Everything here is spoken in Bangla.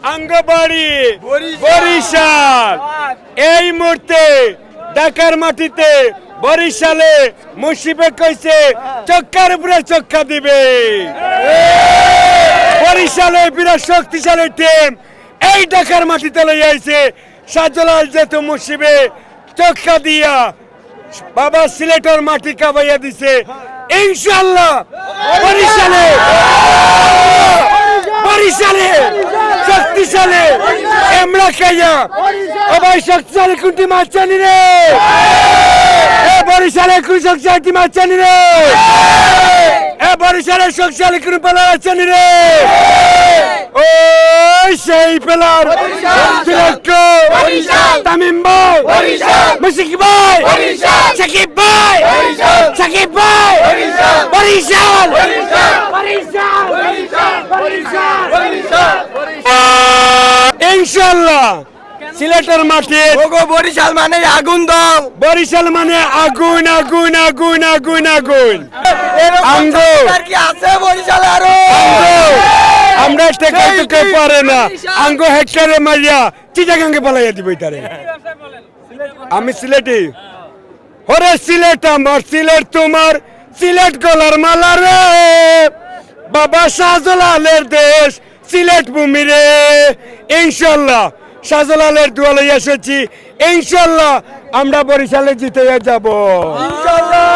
আঙ্গবাড়ি বরিশাল। এই মুহূর্তে ঢাকার মাটিতে বরিশালে মুশিবে কইছে চক্কার উপরে চক্কা দিবে। বরিশালে বিরাট শক্তিশালী টিম এই ঢাকার মাটিতে লই আইছে। শাহজালাল যেহেতু মুশিবে চক্কা দিয়া বাবা সিলেটের মাটি কাবাইয়া দিছে। ইনশাআল্লাহ বরিশালে শক্তিশালী এমরা খাইয়া সবাই শক্তিশালী কুন্টি মাছ জানি রে। বরিশালে কোন শক্তিশালী মাছ জানি রে। বরিশালে শক্তিশালী কোন প্লেয়ার আছেন রে। ওই সেই প্লেয়ার তামিম ভাই, মুশফিক ভাই, সাকিব ভাই, বরিশাল। ইনশাআল্লাহ সিলেটের মাঠে বরিশাল মানে আগুন দল, বরিশাল মানে আগুন আগুন আগুন আগুন আগুন। কি আছে বরিশালে আরো আমরা টেকে পারে না আঙ্গো হেক্টরে মারিয়া চিটাগাঙ্গে পালাইয়া দিব তারে। আমি সিলেটি ওরে সিলেট আমার, সিলেট তোমার, সিলেট গলার মালা রে। বাবা শাহজালালের দেশ সিলেট ভূমি রে। ইনশাআল্লাহ শাহজালালের দোয়া লইয়া এসেছি। ইনশাআল্লাহ আমরা বরিশালে জিতে যাব। ইনশাআল্লাহ।